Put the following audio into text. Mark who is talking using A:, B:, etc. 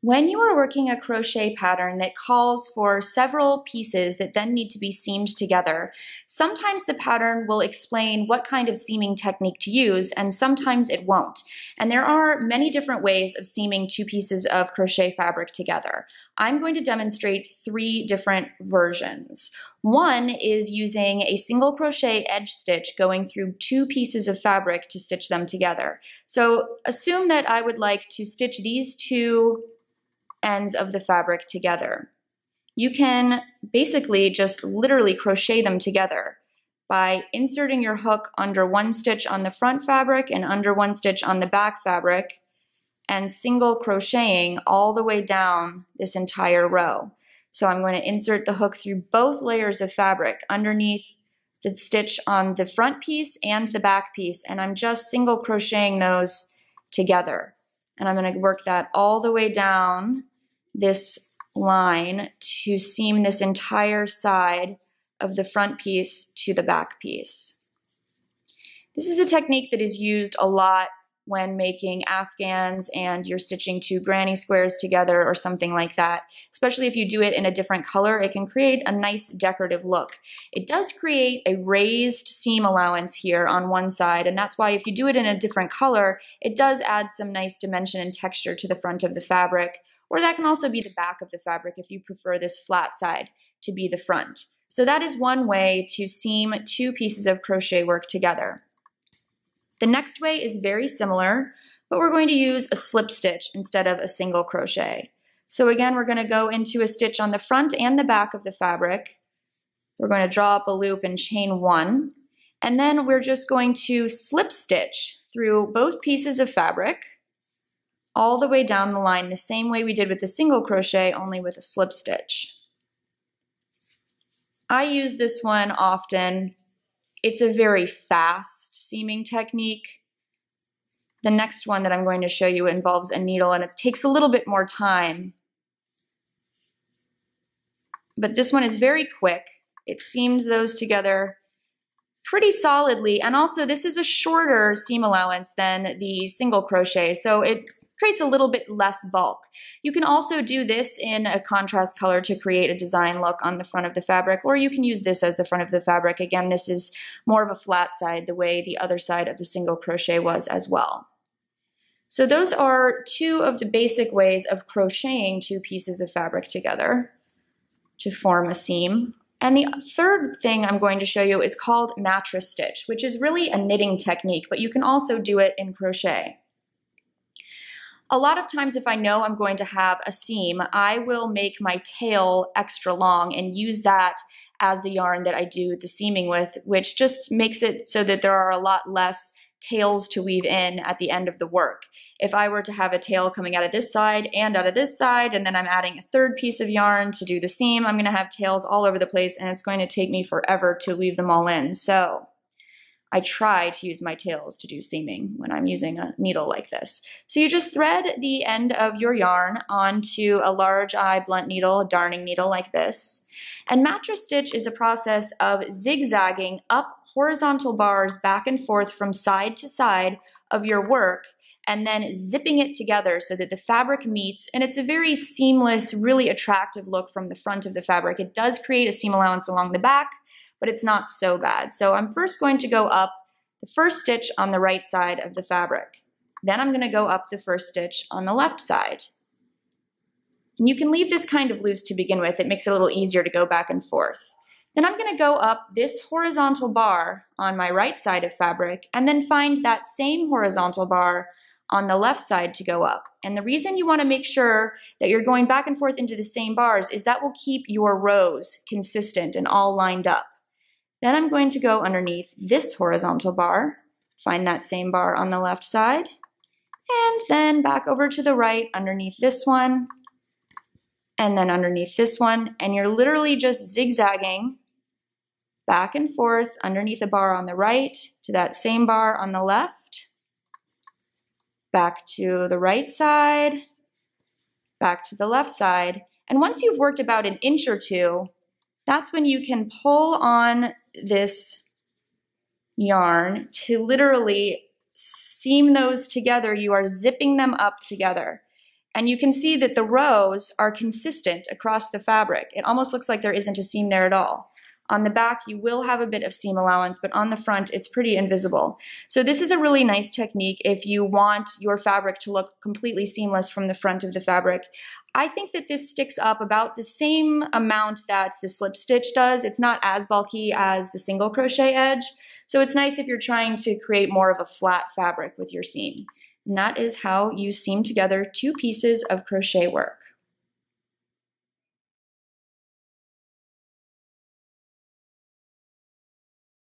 A: When you are working a crochet pattern that calls for several pieces that then need to be seamed together, sometimes the pattern will explain what kind of seaming technique to use, and sometimes it won't. And there are many different ways of seaming two pieces of crochet fabric together. I'm going to demonstrate 3 different versions. One is using a single crochet edge stitch going through 2 pieces of fabric to stitch them together. So assume that I would like to stitch these 2 ends of the fabric together. You can basically just literally crochet them together by inserting your hook under one stitch on the front fabric and under one stitch on the back fabric and single crocheting all the way down this entire row. So I'm going to insert the hook through both layers of fabric underneath the stitch on the front piece and the back piece, and I'm just single crocheting those together. And I'm going to work that all the way down this line to seam this entire side of the front piece to the back piece. This is a technique that is used a lot when making afghans and you're stitching 2 granny squares together or something like that. Especially if you do it in a different color, it can create a nice decorative look. It does create a raised seam allowance here on one side, and that's why if you do it in a different color, it does add some nice dimension and texture to the front of the fabric. Or that can also be the back of the fabric if you prefer this flat side to be the front. So that is one way to seam 2 pieces of crochet work together. The next way is very similar, but we're going to use a slip stitch instead of a single crochet. So again, we're going to go into a stitch on the front and the back of the fabric. We're going to draw up a loop and chain 1, and then we're just going to slip stitch through both pieces of fabric all the way down the line, the same way we did with the single crochet, only with a slip stitch. I use this one often. It's a very fast seaming technique. The next one that I'm going to show you involves a needle, and it takes a little bit more time. But this one is very quick. It seams those together pretty solidly, and also this is a shorter seam allowance than the single crochet, so it creates a little bit less bulk. You can also do this in a contrast color to create a design look on the front of the fabric, or you can use this as the front of the fabric. Again, this is more of a flat side, the way the other side of the single crochet was as well. So those are 2 of the basic ways of crocheting 2 pieces of fabric together to form a seam. And the third thing I'm going to show you is called mattress stitch, which is really a knitting technique, but you can also do it in crochet. A lot of times if I know I'm going to have a seam, I will make my tail extra long and use that as the yarn that I do the seaming with, which just makes it so that there are a lot less tails to weave in at the end of the work. If I were to have a tail coming out of this side and out of this side, and then I'm adding a 3rd piece of yarn to do the seam, I'm going to have tails all over the place, and it's going to take me forever to weave them all in. So I try to use my tails to do seaming when I'm using a needle like this. So you just thread the end of your yarn onto a large eye blunt needle, a darning needle like this. And mattress stitch is a process of zigzagging up horizontal bars back and forth from side to side of your work, and then zipping it together so that the fabric meets, and it's a very seamless, really attractive look from the front of the fabric. It does create a seam allowance along the back, but it's not so bad. So I'm first going to go up the first stitch on the right side of the fabric. Then I'm going to go up the first stitch on the left side. And you can leave this kind of loose to begin with. It makes it a little easier to go back and forth. Then I'm going to go up this horizontal bar on my right side of fabric and then find that same horizontal bar on the left side to go up. And the reason you want to make sure that you're going back and forth into the same bars is that will keep your rows consistent and all lined up. Then I'm going to go underneath this horizontal bar, find that same bar on the left side, and then back over to the right underneath this one, and then underneath this one, and you're literally just zigzagging back and forth underneath a bar on the right to that same bar on the left, back to the right side, back to the left side. And once you've worked about an inch or 2, that's when you can pull on this yarn to literally seam those together. You are zipping them up together. And you can see that the rows are consistent across the fabric. It almost looks like there isn't a seam there at all. On the back, you will have a bit of seam allowance, but on the front, it's pretty invisible. So this is a really nice technique if you want your fabric to look completely seamless from the front of the fabric. I think that this sticks up about the same amount that the slip stitch does. It's not as bulky as the single crochet edge. So it's nice if you're trying to create more of a flat fabric with your seam. And that is how you seam together two pieces of crochet work.